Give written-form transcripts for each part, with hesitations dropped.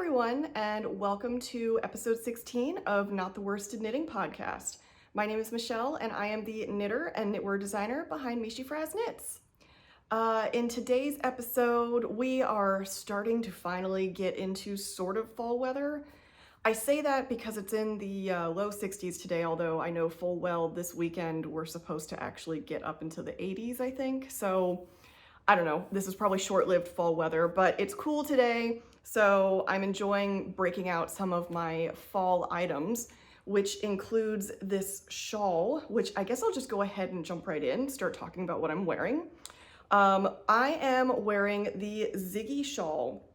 everyone, and welcome to episode 16 of Not the Worsted Knitting Podcast. My name is Michelle, and I am the knitter and knitwear designer behind meeshyfrazz Knits. In today's episode, we are starting to finally get into sort of fall weather. I say that because it's in the low 60s today, although I know full well this weekend we're supposed to actually get up into the 80s, I think. So I don't know, this is probably short-lived fall weather, but it's cool today. So I'm enjoying breaking out some of my fall items, which includes this shawl, which I guess I'll just go ahead and jump right in, start talking about what I'm wearing. I am wearing the Ziggy Shawl,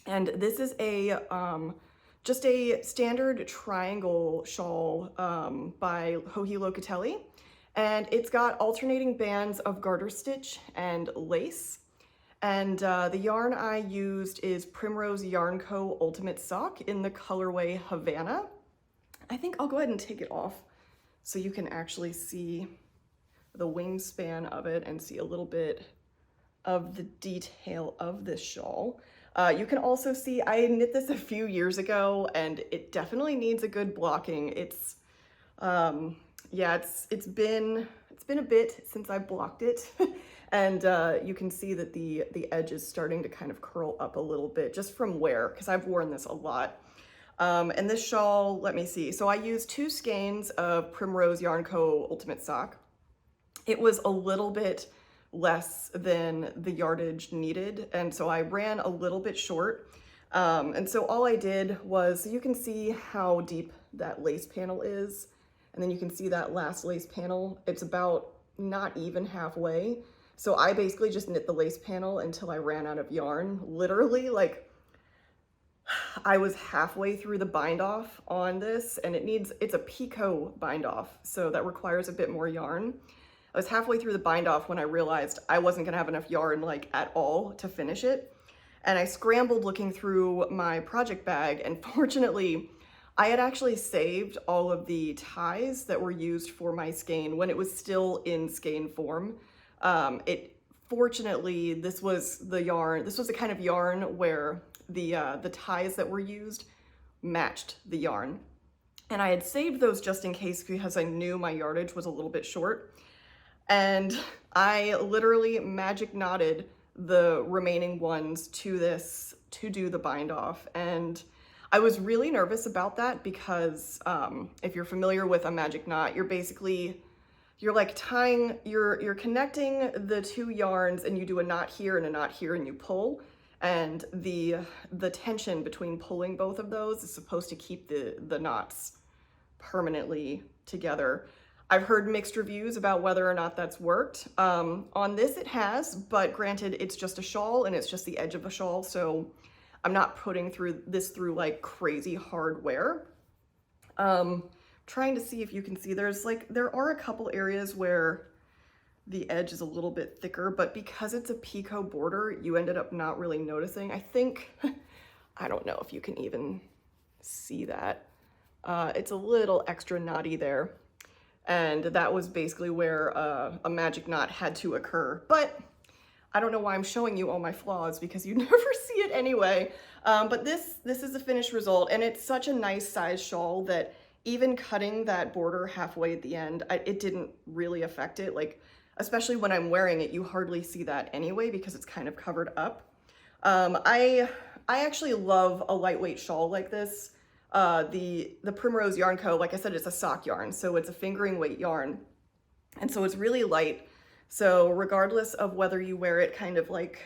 and this is a just a standard triangle shawl by Joji Locatelli, and it's got alternating bands of garter stitch and lace. And the yarn I used is Primrose Yarn Co. Ultimate Sock in the colorway Havana. I think I'll go ahead and take it off so you can actually see the wingspan of it and see a little bit of the detail of this shawl. You can also see I knit this a few years ago and it definitely needs a good blocking. It's yeah, it's been a bit since I blocked it. And you can see that the edge is starting to kind of curl up a little bit just from wear, because I've worn this a lot. And this shawl, let me see. So I used 2 skeins of Primrose Yarn Co. Ultimate Sock. It was a little bit less than the yardage needed, and so I ran a little bit short. And so all I did was, so you can see how deep that lace panel is, and then you can see that last lace panel. It's about not even halfway. So I basically just knit the lace panel until I ran out of yarn. Literally, like, I was halfway through the bind off on this, and it's a picot bind off, so that requires a bit more yarn. I was halfway through the bind off when I realized I wasn't gonna have enough yarn, like, at all to finish it. And I scrambled looking through my project bag, and fortunately, I had actually saved all of the ties that were used for my skein when it was still in skein form. Fortunately, this was the kind of yarn where the ties that were used matched the yarn. And I had saved those just in case because I knew my yardage was a little bit short. And I literally magic knotted the remaining ones to this to do the bind off. And I was really nervous about that because if you're familiar with a magic knot, you're like tying, you're connecting the 2 yarns and you do a knot here and a knot here and you pull. And the tension between pulling both of those is supposed to keep the knots permanently together. I've heard mixed reviews about whether or not that's worked. On this it has, but granted it's just a shawl and it's just the edge of a shawl, so I'm not putting this through like crazy hard wear. Trying to see if you can see, there are a couple areas where the edge is a little bit thicker, but because it's a picot border, you ended up not really noticing. I think, I don't know if you can even see that. It's a little extra knotty there. And that was basically where a magic knot had to occur. But I don't know why I'm showing you all my flaws because you never see it anyway. But this is the finished result, and it's such a nice size shawl that even cutting that border halfway at the end, it didn't really affect it. Like, especially when I'm wearing it, you hardly see that anyway because it's kind of covered up. I actually love a lightweight shawl like this. The Primrose Yarn Co., like I said, it's a sock yarn, so it's a fingering weight yarn. And so it's really light. So regardless of whether you wear it kind of like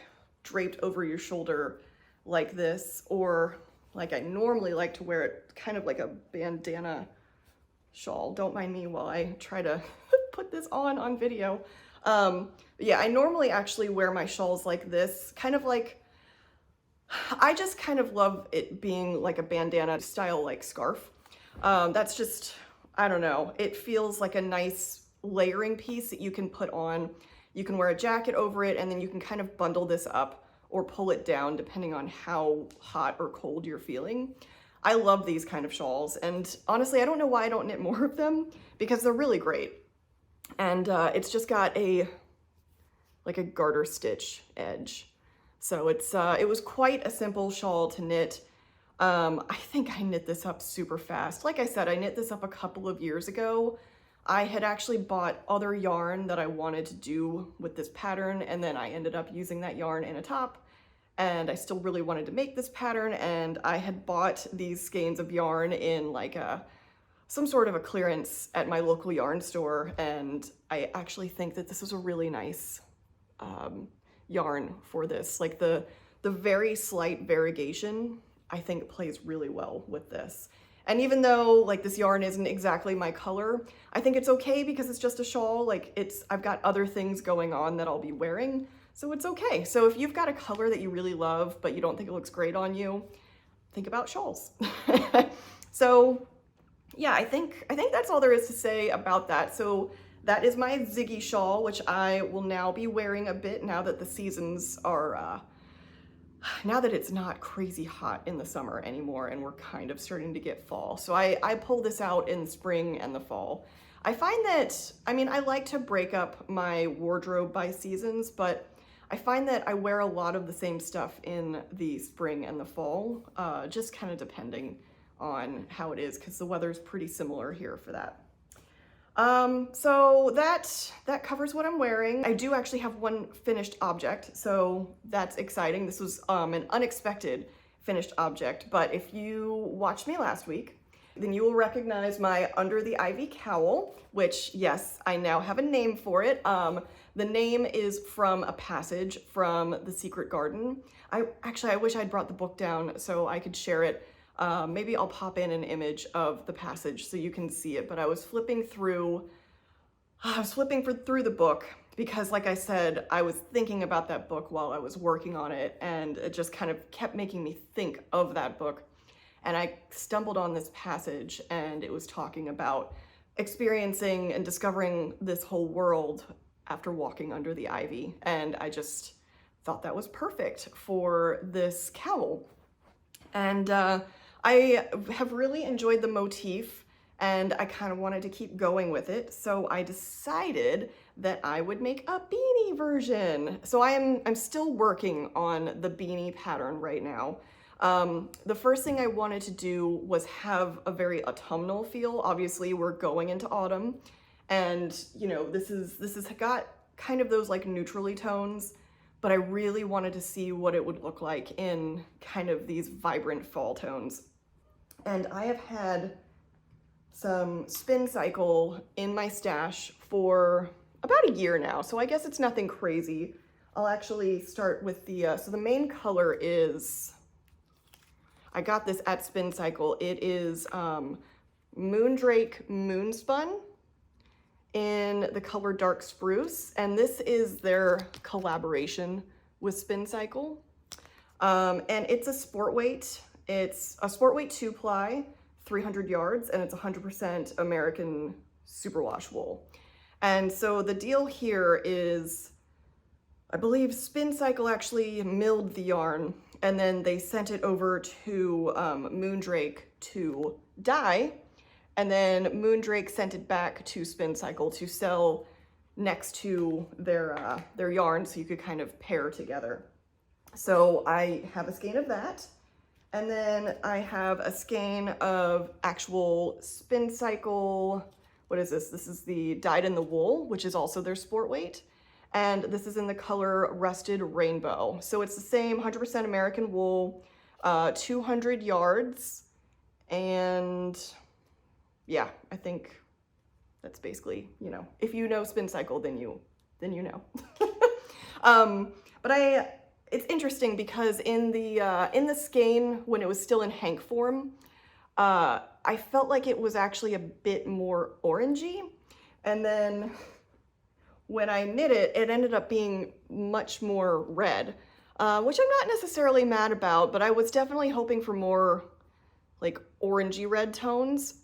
draped over your shoulder like this, or like I normally like to wear it kind of like a bandana shawl. Don't mind me while I try to put this on video. Yeah, I normally actually wear my shawls like this, kind of like, I just kind of love it being like a bandana style like scarf. That's just, I don't know, it feels like a nice layering piece that you can put on. You can wear a jacket over it, and then you can kind of bundle this up or pull it down depending on how hot or cold you're feeling. I love these kind of shawls, and honestly, I don't know why I don't knit more of them because they're really great. And it's just got like a garter stitch edge. So it was quite a simple shawl to knit. I think I knit this up super fast. Like I said, I knit this up a couple of years ago. I had actually bought other yarn that I wanted to do with this pattern, and then I ended up using that yarn in a top, and I still really wanted to make this pattern, and I had bought these skeins of yarn in like some sort of a clearance at my local yarn store, and I actually think that this was a really nice yarn for this. Like the very slight variegation, I think plays really well with this. And even though like this yarn isn't exactly my color, I think it's okay because it's just a shawl. Like I've got other things going on that I'll be wearing, so it's okay. So if you've got a color that you really love, but you don't think it looks great on you, think about shawls. So yeah, I think that's all there is to say about that. So that is my Ziggy shawl, which I will now be wearing a bit now that the seasons are, now that it's not crazy hot in the summer anymore and we're kind of starting to get fall. So I pull this out in spring and the fall. I find that, I mean, I like to break up my wardrobe by seasons, but I find that I wear a lot of the same stuff in the spring and the fall, just kind of depending on how it is, because the weather's pretty similar here for that. So that covers what I'm wearing. I do actually have one finished object, so that's exciting. This was an unexpected finished object, but if you watched me last week, then you will recognize my Under the Ivy Cowl, which, yes, I now have a name for it. The name is from a passage from The Secret Garden. I wish I'd brought the book down so I could share it. Maybe I'll pop in an image of the passage so you can see it, but I was flipping through the book because, like I said, I was thinking about that book while I was working on it, and it just kind of kept making me think of that book. And I stumbled on this passage, and it was talking about experiencing and discovering this whole world after walking under the ivy. And I just thought that was perfect for this cowl. And I have really enjoyed the motif, and I kind of wanted to keep going with it. So I decided that I would make a beanie version. So I'm still working on the beanie pattern right now. The first thing I wanted to do was have a very autumnal feel. Obviously, we're going into autumn, and you know, this has got kind of those like neutrally tones, but I really wanted to see what it would look like in kind of these vibrant fall tones. And I have had some Spincycle in my stash for about a year now, so I guess it's nothing crazy. I'll actually start with the, so the main color is, I got this at Spincycle. It is Mandrake Moonspun in the color Dark Spruce, and this is their collaboration with Spincycle. And it's a sport weight. It's a sport weight 2-ply, 300 yards, and it's 100% American superwash wool. And so the deal here is, I believe Spincycle actually milled the yarn, and then they sent it over to Mandrake to dye, and then Mandrake sent it back to Spincycle to sell next to their yarn, so you could kind of pair together. So I have a skein of that, and then I have a skein of actual Spincycle. What is this? This is the Dyed in the Wool, which is also their sport weight. And this is in the color Rusted Rainbow. So it's the same 100% American wool, 200 yards. And yeah, I think that's basically, you know, if you know Spincycle, then you know. But it's interesting because in the skein, when it was still in hank form, I felt like it was actually a bit more orangey. And then when I knit it, it ended up being much more red, which I'm not necessarily mad about, but I was definitely hoping for more like orangey red tones.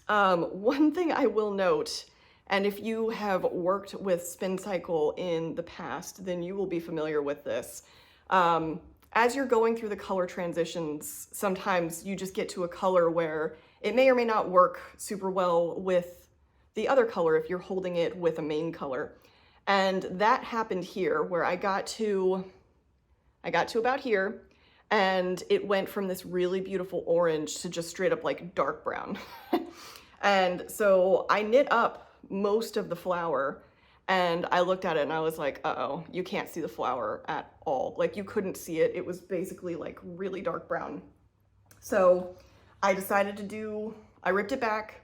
One thing I will note, and if you have worked with Spincycle in the past, then you will be familiar with this. As you're going through the color transitions, sometimes you just get to a color where it may or may not work super well with the other color if you're holding it with a main color. And that happened here, where I got to about here, and it went from this really beautiful orange to just straight up like dark brown. And so I knit up most of the flower, and I looked at it and I was like, uh-oh, you can't see the flower at all. Like, you couldn't see it. It was basically like really dark brown. So I decided I ripped it back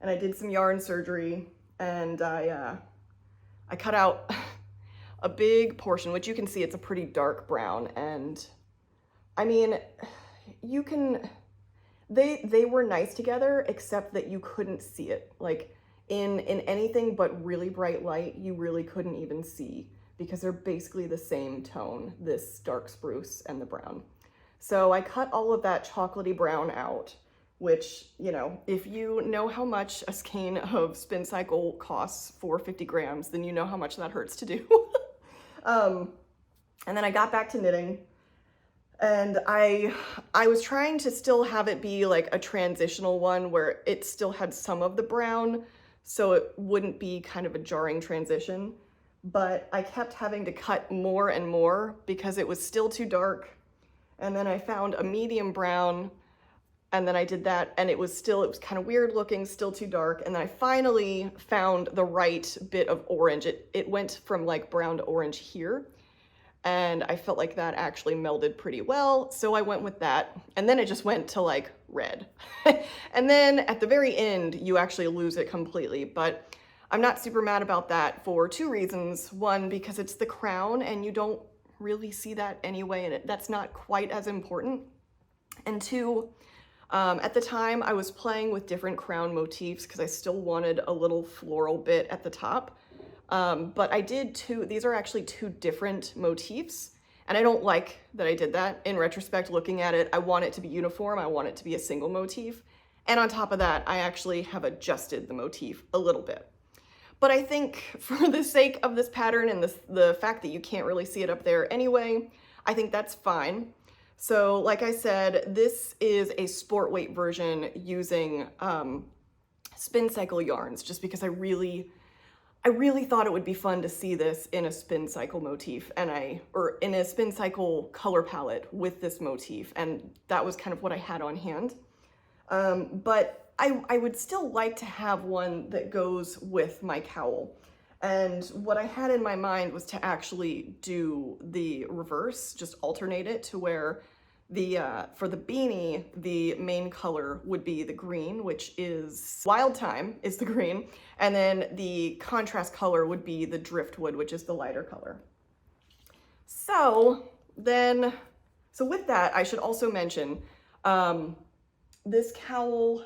and I did some yarn surgery, and I cut out a big portion, which you can see it's a pretty dark brown. And I mean, they were nice together, except that you couldn't see it. Like in anything but really bright light, you really couldn't even see, because they're basically the same tone, this dark spruce and the brown. So I cut all of that chocolatey brown out, which, you know, if you know how much a skein of Spincycle costs for 50 grams, then you know how much that hurts to do. And then I got back to knitting, and I was trying to still have it be like a transitional one where it still had some of the brown, so it wouldn't be kind of a jarring transition. But I kept having to cut more and more because it was still too dark. And then I found a medium brown, and then I did that, and it was kind of weird looking, still too dark. And then I finally found the right bit of orange. It went from like brown to orange here, and I felt like that actually melded pretty well, so I went with that. And then it just went to like red. And then at the very end, you actually lose it completely, but I'm not super mad about that for two reasons. One, because it's the crown and you don't really see that anyway, and that's not quite as important. And two, at the time I was playing with different crown motifs because I still wanted a little floral bit at the top. But I did these are actually two different motifs, and I don't like that I did that. In retrospect, looking at it, I want it to be uniform. I want it to be a single motif. And on top of that, I actually have adjusted the motif a little bit. But I think for the sake of this pattern and the fact that you can't really see it up there anyway, I think that's fine. So like I said, this is a sport weight version using Spincycle yarns, just because I really thought it would be fun to see this in a Spincycle motif, or in a Spincycle color palette with this motif, and that was kind of what I had on hand. But I would still like to have one that goes with my cowl. And what I had in my mind was to actually do the reverse, just alternate it to where for the beanie, the main color would be the green, which is Wild Thyme is the green, and then the contrast color would be the Driftwood, which is the lighter color. So with that, I should also mention, this cowl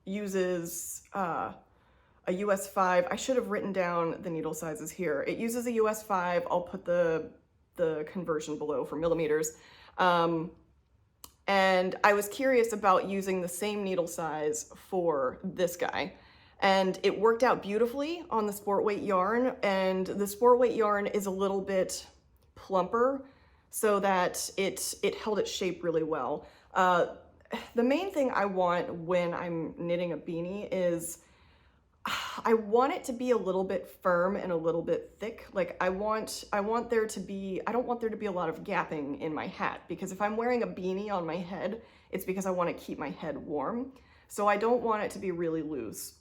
uses a US 5. I should have written down the needle sizes here. It uses a US 5. I'll put the conversion below for millimeters. And I was curious about using the same needle size for this guy. And it worked out beautifully on the sport weight yarn. And the sport weight yarn is a little bit plumper, so that it held its shape really well. The main thing I want when I'm knitting a beanie is I want it to be a little bit firm and a little bit thick. Like I don't want there to be a lot of gapping in my hat, because if I'm wearing a beanie on my head, it's because I want to keep my head warm. So I don't want it to be really loose.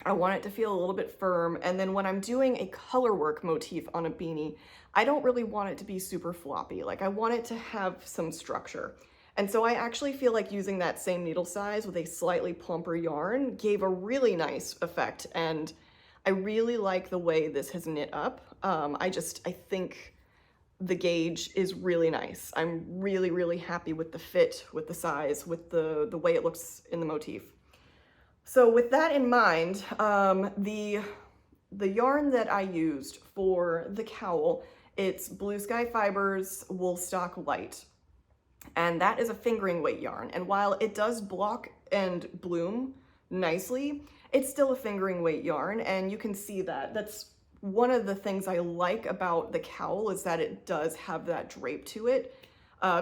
I want it to feel a little bit firm. And then when I'm doing a color work motif on a beanie, I don't really want it to be super floppy. Like I want it to have some structure. And so I actually feel like using that same needle size with a slightly plumper yarn gave a really nice effect. And I really like the way this has knit up. I think the gauge is really nice. I'm really, really happy with the fit, with the size, with the way it looks in the motif. So with that in mind, the yarn that I used for the cowl, it's Blue Sky Fibers Woolstok Light. And that is a fingering weight yarn. And while it does block and bloom nicely, it's still a fingering weight yarn. And you can see that. That's one of the things I like about the cowl, is that it does have that drape to it,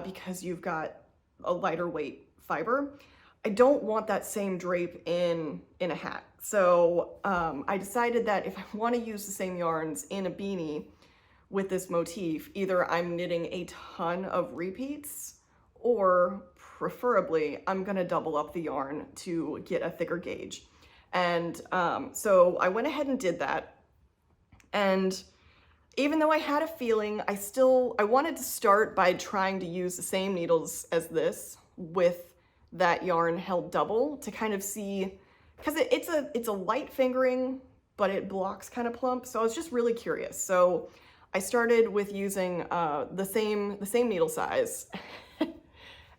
because you've got a lighter weight fiber. I don't want that same drape in a hat. So I decided that if I want to use the same yarns in a beanie with this motif, either I'm knitting a ton of repeats, or preferably I'm gonna double up the yarn to get a thicker gauge. And so I went ahead and did that. And even though I had a feeling, I wanted to start by trying to use the same needles as this with that yarn held double to kind of see, because it's a light fingering, but it blocks kind of plump. So I was just really curious. So I started with using the same needle size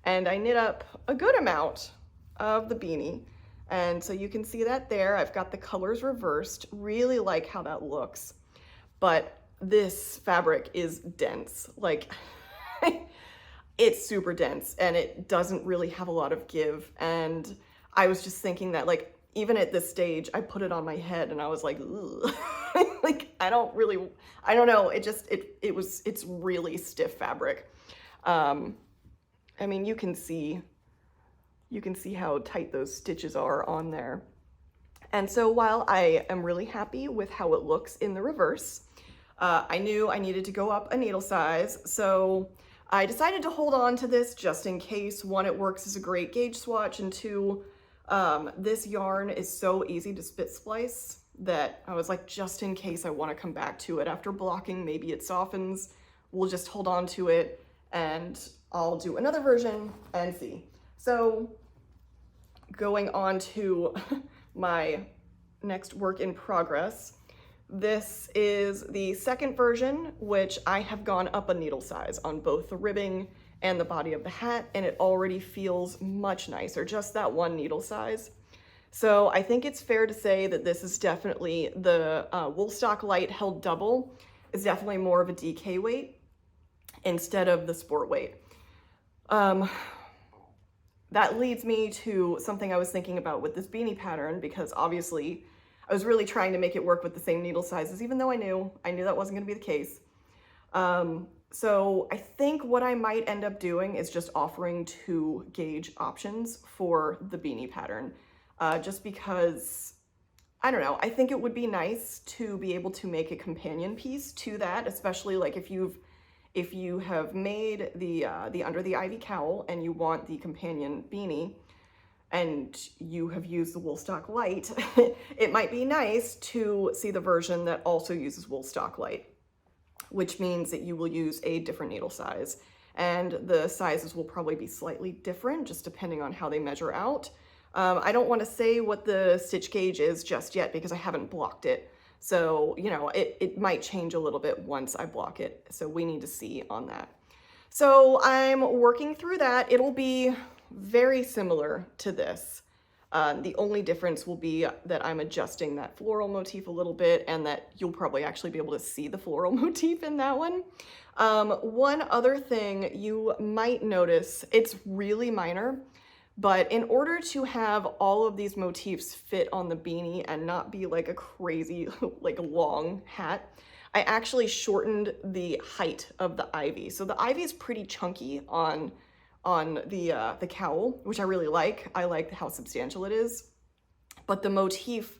and I knit up a good amount of the beanie. And so you can see that there. I've got the colors reversed. Really like how that looks. But this fabric is dense. Like, it's super dense and it doesn't really have a lot of give. And I was just thinking that, like, even at this stage, I put it on my head and I was like, ugh. Like, I don't know. It's really stiff fabric. I mean, you can see how tight those stitches are on there. And so while I am really happy with how it looks in the reverse, I knew I needed to go up a needle size. So I decided to hold on to this just in case. One, it works as a great gauge swatch, and two, this yarn is so easy to spit splice that I was like, just in case I want to come back to it after blocking, maybe it softens, we'll just hold on to it and I'll do another version and see. So going on to my next work in progress, this is the second version, which I have gone up a needle size on both the ribbing and the body of the hat, and it already feels much nicer, just that one needle size. So I think it's fair to say that this is definitely the Woolstok Light held double is definitely more of a DK weight instead of the sport weight. That leads me to something I was thinking about with this beanie pattern, because obviously I was really trying to make it work with the same needle sizes, even though I knew that wasn't going to be the case. So I think what I might end up doing is just offering 2 gauge options for the beanie pattern, just because, I don't know, I think it would be nice to be able to make a companion piece to that, especially like if you have made the Under the Ivy Cowl and you want the companion beanie and you have used the Woolstok Light, it might be nice to see the version that also uses Woolstok Light, which means that you will use a different needle size. And the sizes will probably be slightly different just depending on how they measure out. I don't want to say what the stitch gauge is just yet because I haven't blocked it. So, you know, it might change a little bit once I block it. So we need to see on that. So I'm working through that. It'll be very similar to this. The only difference will be that I'm adjusting that floral motif a little bit, and that you'll probably actually be able to see the floral motif in that one. One other thing you might notice, it's really minor, but in order to have all of these motifs fit on the beanie and not be like a crazy, like long hat, I actually shortened the height of the ivy. So the ivy is pretty chunky on the cowl, which I really like. I like how substantial it is, but the motif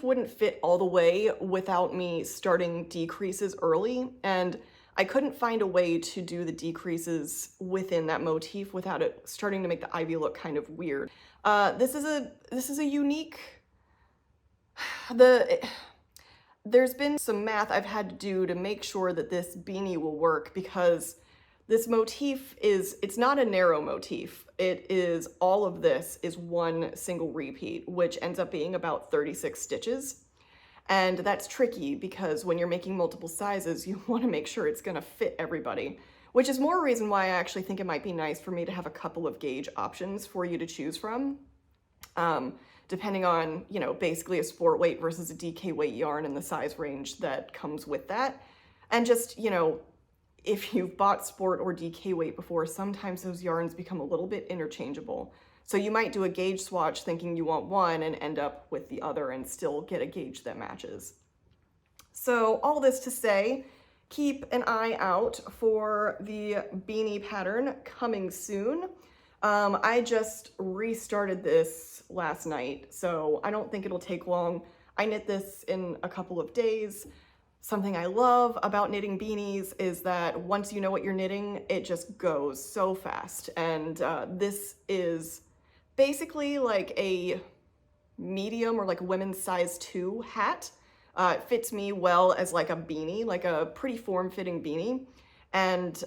wouldn't fit all the way without me starting decreases early, and I couldn't find a way to do the decreases within that motif without it starting to make the ivy look kind of weird. This is a unique, there's been some math I've had to do to make sure that this beanie will work, because this motif it's not a narrow motif. It is, all of this is one single repeat, which ends up being about 36 stitches. And that's tricky because when you're making multiple sizes, you want to make sure it's going to fit everybody, which is more reason why I actually think it might be nice for me to have a couple of gauge options for you to choose from, depending on, you know, basically a sport weight versus a DK weight yarn and the size range that comes with that. And just, you know, if you've bought sport or DK weight before, sometimes those yarns become a little bit interchangeable. So you might do a gauge swatch thinking you want one and end up with the other and still get a gauge that matches. So all this to say, keep an eye out for the beanie pattern coming soon. I just restarted this last night, so I don't think it'll take long. I knit this in a couple of days. Something I love about knitting beanies is that once you know what you're knitting, it just goes so fast. And this is basically like a medium or like a women's size 2 hat. It fits me well as like a beanie, like a pretty form-fitting beanie. And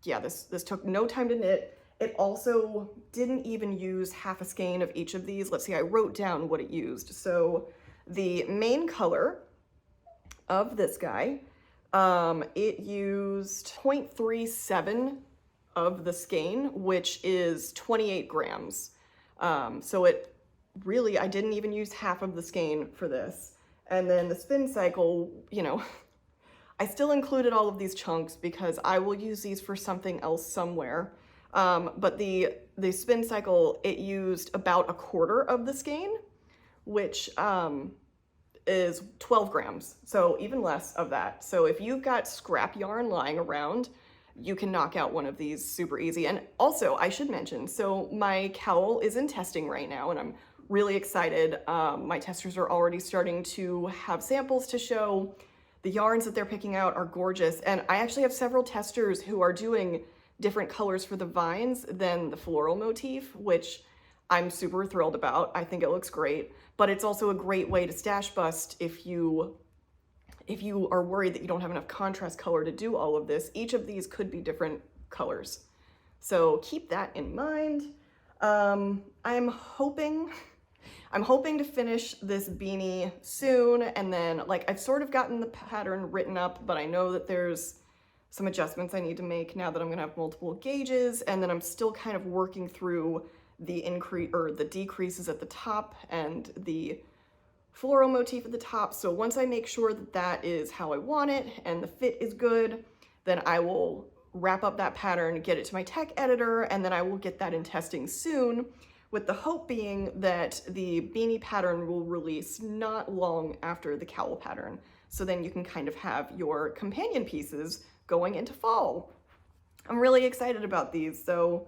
yeah, this took no time to knit. It also didn't even use half a skein of each of these. Let's see, I wrote down what it used. So the main color of this guy, it used 0.37 of the skein, which is 28 grams. So it really, I didn't even use half of the skein for this. And then the Spincycle, you know, I still included all of these chunks because I will use these for something else somewhere. But the Spincycle, it used about 1/4 of the skein, which is 12 grams, so even less of that. So if you've got scrap yarn lying around, you can knock out one of these super easy. And also, I should mention, so my cowl is in testing right now, and I'm really excited. My testers are already starting to have samples to show. The yarns that they're picking out are gorgeous, and I actually have several testers who are doing different colors for the vines than the floral motif, which I'm super thrilled about. I think it looks great, but it's also a great way to stash bust if you are worried that you don't have enough contrast color to do all of this. Each of these could be different colors, so keep that in mind. I'm hoping to finish this beanie soon, and then like I've sort of gotten the pattern written up, but I know that there's some adjustments I need to make now that I'm gonna have multiple gauges, and then I'm still kind of working through the increase or the decreases at the top and the floral motif at the top. So once I make sure that that is how I want it and the fit is good, then I will wrap up that pattern, get it to my tech editor, and then I will get that in testing soon, with the hope being that the beanie pattern will release not long after the cowl pattern. So then you can kind of have your companion pieces going into fall. I'm really excited about these, so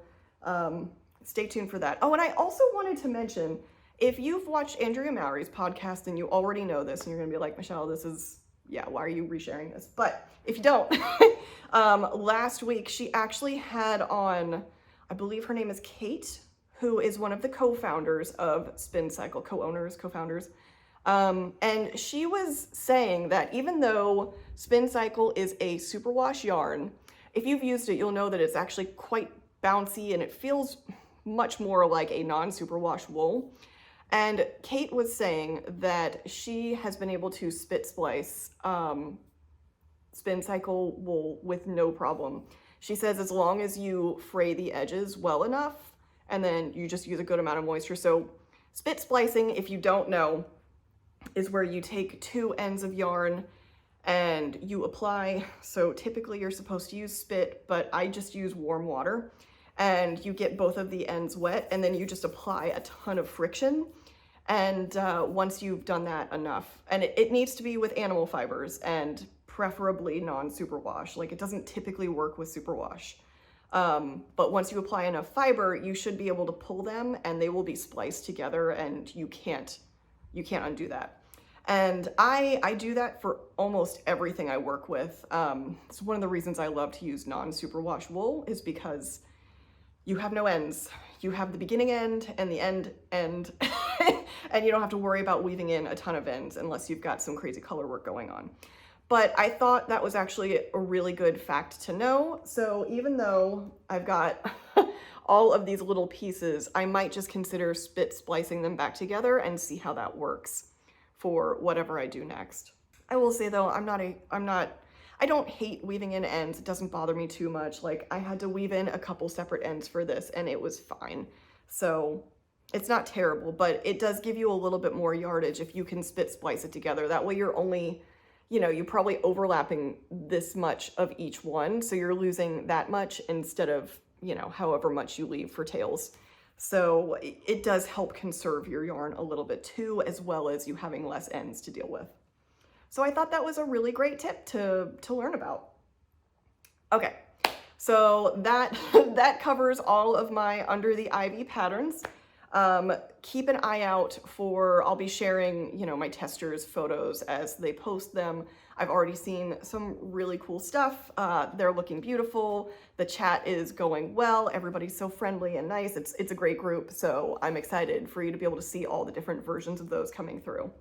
stay tuned for that. Oh, and I also wanted to mention, if you've watched Andrea Mowry's podcast and you already know this, and you're gonna be like, Michelle, this is, yeah, why are you resharing this? But if you don't, last week she actually had on, I believe her name is Kate, who is one of the co-founders of Spincycle, co-founders. And she was saying that even though Spincycle is a superwash yarn, if you've used it, you'll know that it's actually quite bouncy and it feels much more like a non-superwash wool. And Kate was saying that she has been able to spit splice Spincycle wool with no problem. She says as long as you fray the edges well enough, and then you just use a good amount of moisture. So spit splicing, if you don't know, is where you take 2 ends of yarn and you apply, so typically you're supposed to use spit, but I just use warm water, and you get both of the ends wet, and then you just apply a ton of friction. And once you've done that enough, and it needs to be with animal fibers and preferably non-superwash. Like, it doesn't typically work with superwash. But once you apply enough fiber, you should be able to pull them and they will be spliced together, and you can't undo that. And I do that for almost everything I work with. It's one of the reasons I love to use non-superwash wool, is because you have no ends. You have the beginning end and the end, and you don't have to worry about weaving in a ton of ends unless you've got some crazy color work going on. But I thought that was actually a really good fact to know. So even though I've got all of these little pieces, I might just consider spit splicing them back together and see how that works for whatever I do next. I will say though, I don't hate weaving in ends. It doesn't bother me too much. Like, I had to weave in a couple separate ends for this and it was fine. So it's not terrible, but it does give you a little bit more yardage if you can spit splice it together. That way you're only, you're probably overlapping this much of each one. So you're losing that much instead of, however much you leave for tails. So it does help conserve your yarn a little bit too, as well as you having less ends to deal with. So I thought that was a really great tip to learn about. Okay, so that covers all of my Under the Ivy patterns. Keep an eye out for, I'll be sharing, you know, my testers' photos as they post them. I've already seen some really cool stuff. They're looking beautiful. The chat is going well. Everybody's so friendly and nice. It's a great group. So I'm excited for you to be able to see all the different versions of those coming through.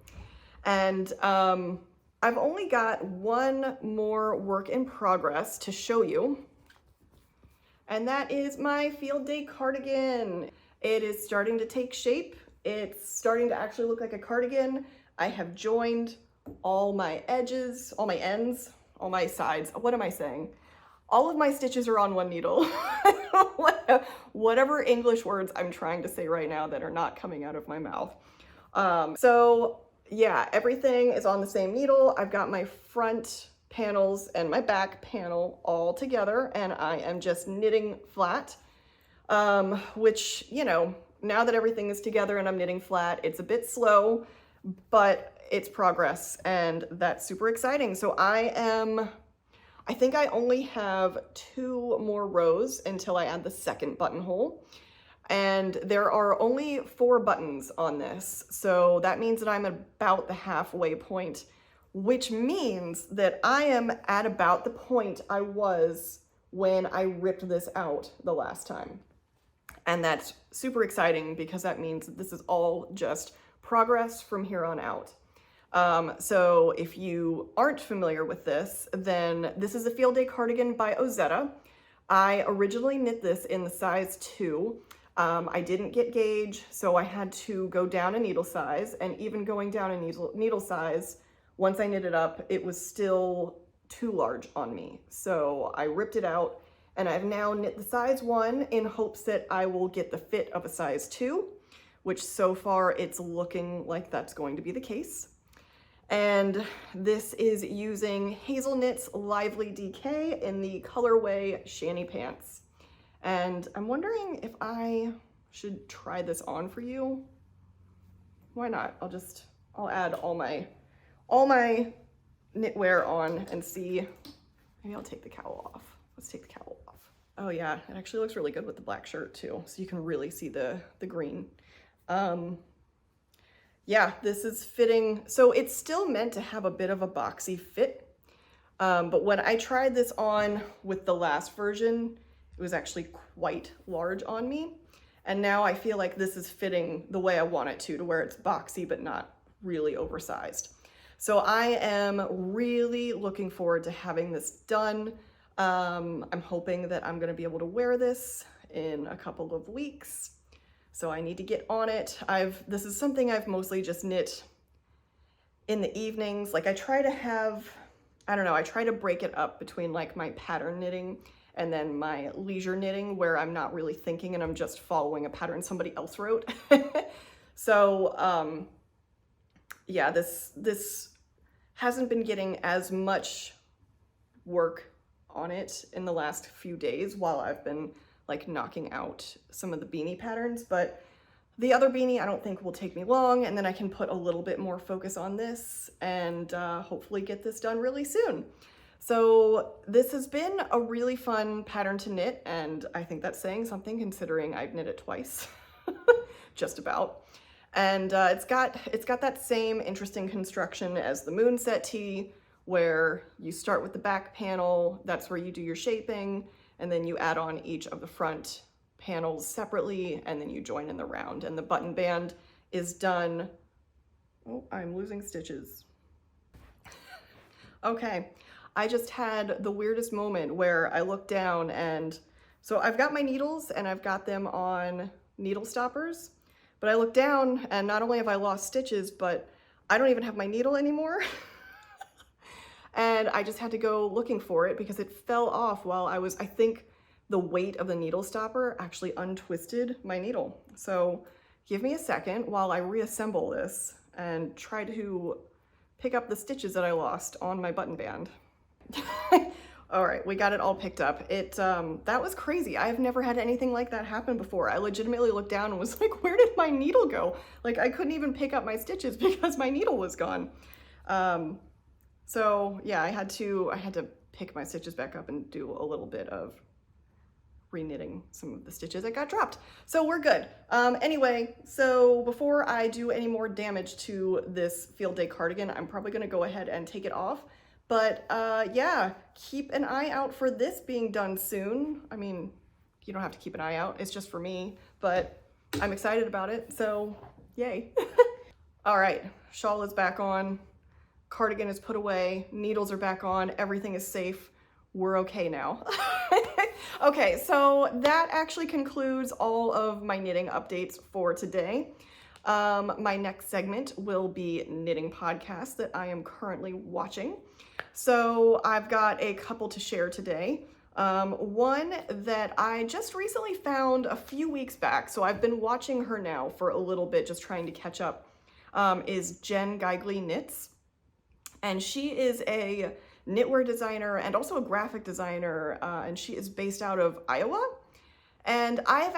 And I've only got one more work in progress to show you. And that is my field day cardigan. It is starting to take shape. It's starting to actually look like a cardigan. I have joined all my edges, all my ends, all my sides. What am I saying? All of my stitches are on one needle. Whatever English words I'm trying to say right now that are not coming out of my mouth. So yeah, everything is on the same needle. I've got my front panels and my back panel all together, and I am just knitting flat, which, you know, now that everything is together and I'm knitting flat, it's a bit slow, but it's progress, and that's super exciting. So I think I only have 2 more rows until I add the second buttonhole. And there are only 4 buttons on this. So that means that I'm about the halfway point, which means that I am at about the point I was when I ripped this out the last time. And that's super exciting because that means that this is all just progress from here on out. So if you aren't familiar with this, then this is a field day cardigan by Ozetta. I originally knit this in the size 2. I didn't get gauge, so I had to go down a needle size, and even going down a needle size, once I knit it up, it was still too large on me. So I ripped it out, and I've now knit the size 1 in hopes that I will get the fit of a size 2, which so far it's looking like that's going to be the case. And this is using Hazel Knits Lively DK in the colorway Shanty Pants. And I'm wondering if I should try this on for you. Why not? I'll add all my knitwear on and see. Maybe I'll take the cowl off. Let's take the cowl off. Oh yeah, it actually looks really good with the black shirt too. So you can really see the green. Yeah, this is fitting. So it's still meant to have a bit of a boxy fit. But when I tried this on with the last version, it was actually quite large on me. And now I feel like this is fitting the way I want it to where it's boxy, but not really oversized. So I am really looking forward to having this done. I'm hoping that I'm gonna be able to wear this in a couple of weeks. So I need to get on it. This is something I've mostly just knit in the evenings. Like I try to break it up between like my pattern knitting and then my leisure knitting where I'm not really thinking and I'm just following a pattern somebody else wrote. So yeah, this hasn't been getting as much work on it in the last few days while I've been like knocking out some of the beanie patterns, but the other beanie I don't think will take me long, and then I can put a little bit more focus on this and hopefully get this done really soon. So this has been a really fun pattern to knit, and I think that's saying something considering I've knit it twice, just about. And it's got that same interesting construction as the moon set tee, where you start with the back panel, that's where you do your shaping, and then you add on each of the front panels separately, and then you join in the round. And the button band is done. Oh, I'm losing stitches. Okay. I just had the weirdest moment where I looked down, and so I've got my needles and I've got them on needle stoppers, but I looked down and not only have I lost stitches, but I don't even have my needle anymore. And I just had to go looking for it because it fell off while I think the weight of the needle stopper actually untwisted my needle. So give me a second while I reassemble this and try to pick up the stitches that I lost on my button band. All right, we got it all picked up. That was crazy. I've never had anything like that happen before. I legitimately looked down and was like, where did my needle go? Like I couldn't even pick up my stitches because my needle was gone. So yeah, I had to pick my stitches back up and do a little bit of re-knitting some of the stitches that got dropped. So we're good. Anyway, so before I do any more damage to this field day cardigan, I'm probably gonna go ahead and take it off. But yeah, keep an eye out for this being done soon. I mean, you don't have to keep an eye out, it's just for me, but I'm excited about it, so yay. All right, shawl is back on, cardigan is put away, needles are back on, everything is safe. We're okay now. Okay, so that actually concludes all of my knitting updates for today. My next segment will be knitting podcasts that I am currently watching. So I've got a couple to share today. One that I just recently found a few weeks back, so I've been watching her now for a little bit, just trying to catch up, is Jen Geigley Knits. And she is a knitwear designer and also a graphic designer, and she is based out of Iowa. And I've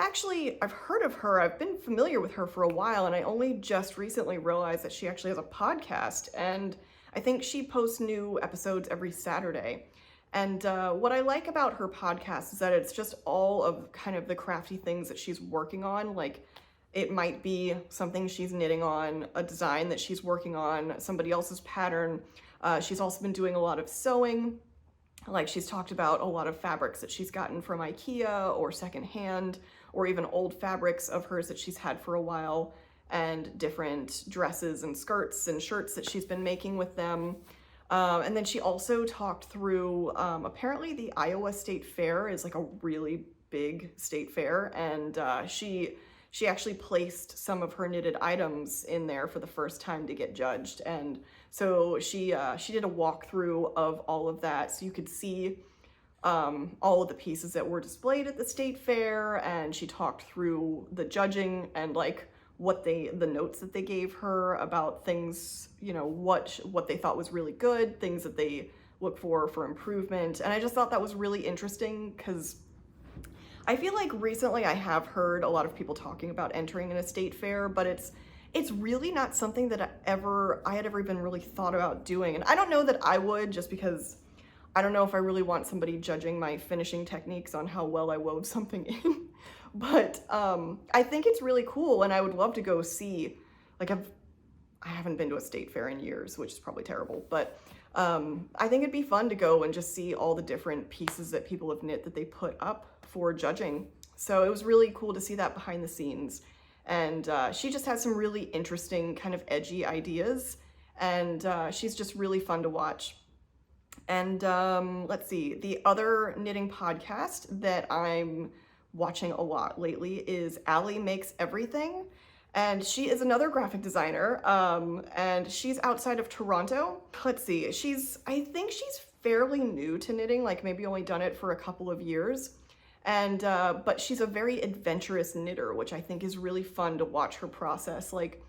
heard of her, I've been familiar with her for a while, and I only just recently realized that she actually has a podcast, and I think she posts new episodes every Saturday. And what I like about her podcast is that it's just all of kind of the crafty things that she's working on. Like, it might be something she's knitting on, a design that she's working on, somebody else's pattern. She's also been doing a lot of sewing. Like, she's talked about a lot of fabrics that she's gotten from IKEA or secondhand, or even old fabrics of hers that she's had for a while, and different dresses and skirts and shirts that she's been making with them. And then she also talked through, apparently the Iowa State Fair is like a really big state fair, and she actually placed some of her knitted items in there for the first time to get judged. And so she did a walkthrough of all of that, so you could see all of the pieces that were displayed at the state fair, and she talked through the judging and like the notes that they gave her about things, you know, what they thought was really good, things that they look for improvement. And I just thought that was really interesting, because I feel like recently I have heard a lot of people talking about entering an estate fair, but it's really not something that I had ever even really thought about doing. And I don't know that I would, just because I don't know if I really want somebody judging my finishing techniques on how well I wove something in. But I think it's really cool, and I would love to go see, like, I haven't been to a state fair in years, which is probably terrible, but I think it'd be fun to go and just see all the different pieces that people have knit that they put up for judging. So it was really cool to see that behind the scenes. And she just has some really interesting kind of edgy ideas, and she's just really fun to watch. And let's see, the other knitting podcast that I'm watching a lot lately is Allie Makes Everything. And she is another graphic designer, and she's outside of Toronto. Let's see, I think she's fairly new to knitting, like maybe only done it for a couple of years. And, but she's a very adventurous knitter, which I think is really fun to watch her process. Like,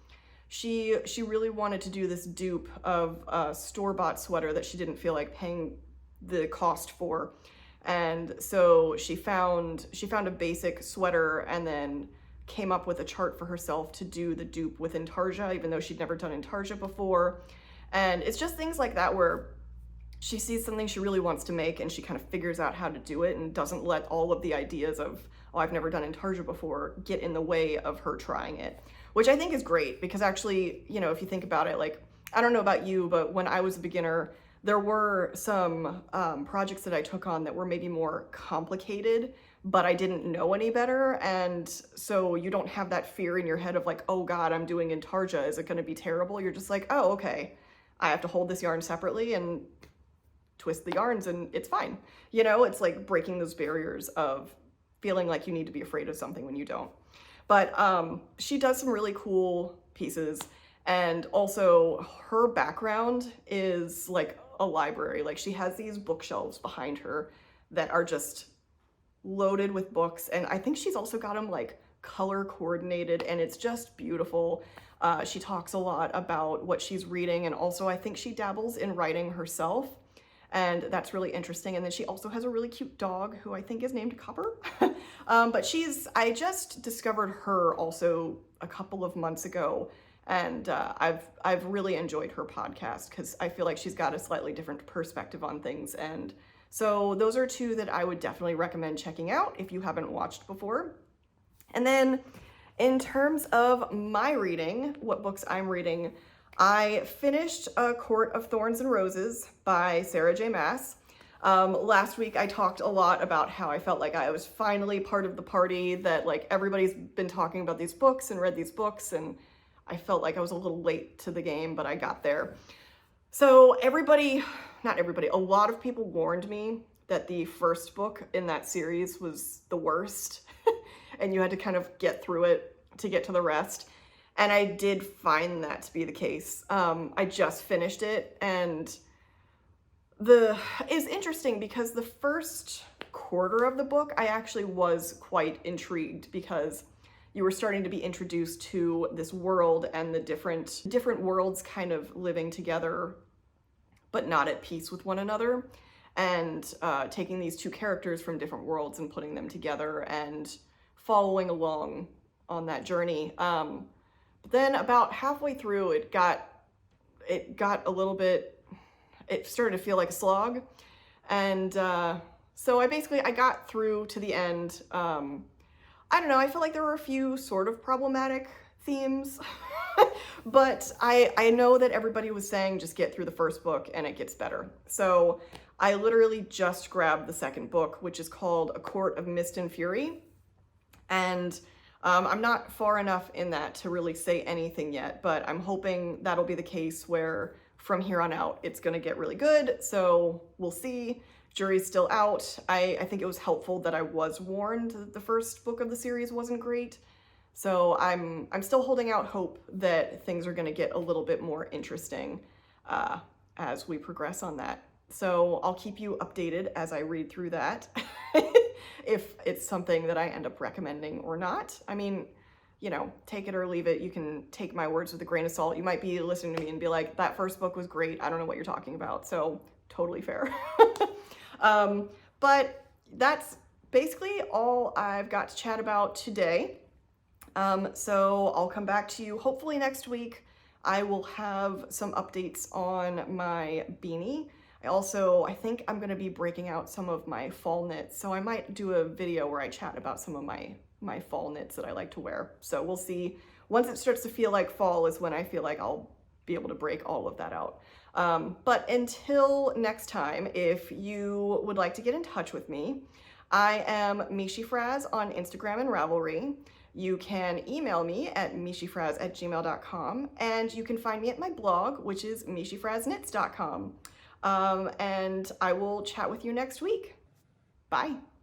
she really wanted to do this dupe of a store-bought sweater that she didn't feel like paying the cost for. And so she found a basic sweater and then came up with a chart for herself to do the dupe with intarsia, even though she'd never done intarsia before. And it's just things like that where she sees something she really wants to make and she kind of figures out how to do it and doesn't let all of the ideas of, oh, I've never done intarsia before, get in the way of her trying it, which I think is great, because actually, you know, if you think about it, like, I don't know about you, but when I was a beginner, there were some projects that I took on that were maybe more complicated, but I didn't know any better. And so you don't have that fear in your head of like, oh God, I'm doing intarsia, is it gonna be terrible? You're just like, oh, okay, I have to hold this yarn separately and twist the yarns and it's fine. You know, it's like breaking those barriers of feeling like you need to be afraid of something when you don't. But she does some really cool pieces, and also her background is like a library. Like, she has these bookshelves behind her that are just loaded with books, and I think she's also got them like color coordinated, and it's just beautiful. She talks a lot about what she's reading, and also I think she dabbles in writing herself, and that's really interesting. And then she also has a really cute dog who I think is named Copper. But I just discovered her also a couple of months ago, and I've really enjoyed her podcast, because I feel like she's got a slightly different perspective on things, and So those are two that I would definitely recommend checking out if you haven't watched before. And then in terms of my reading, what books I'm reading, I finished A Court of Thorns and Roses by Sarah J. Maas. Last week I talked a lot about how I felt like I was finally part of the party, that like everybody's been talking about these books and read these books, and I felt like I was a little late to the game, but I got there. So not everybody, a lot of people warned me that the first book in that series was the worst and you had to kind of get through it to get to the rest. And I did find that to be the case. I just finished it, and it's interesting because the first quarter of the book, I actually was quite intrigued because you were starting to be introduced to this world and the different worlds kind of living together, but not at peace with one another, and taking these two characters from different worlds and putting them together and following along on that journey. But then about halfway through, it got a little bit, it started to feel like a slog. And so I got through to the end. I don't know, I feel like there were a few sort of problematic themes, but I know that everybody was saying just get through the first book and it gets better. So I literally just grabbed the second book, which is called A Court of Mist and Fury. And I'm not far enough in that to really say anything yet, but I'm hoping that'll be the case where from here on out, it's gonna get really good. So we'll see. Jury's still out. I think it was helpful that I was warned that the first book of the series wasn't great. So I'm still holding out hope that things are gonna get a little bit more interesting as we progress on that. So I'll keep you updated as I read through that, if it's something that I end up recommending or not. I mean, you know, take it or leave it. You can take my words with a grain of salt. You might be listening to me and be like, that first book was great. I don't know what you're talking about. So totally fair. But that's basically all I've got to chat about today. So I'll come back to you hopefully next week. I will have some updates on my beanie. I think I'm going to be breaking out some of my fall knits, so I might do a video where I chat about some of my fall knits that I like to wear. So we'll see. Once it starts to feel like fall is when I feel like I'll be able to break all of that out. But until next time, if you would like to get in touch with me, I am meeshyfrazz on Instagram and Ravelry. You can email me at meeshyfrazz@gmail.com, and you can find me at my blog, which is meeshyfrazzknits.com. And I will chat with you next week. Bye.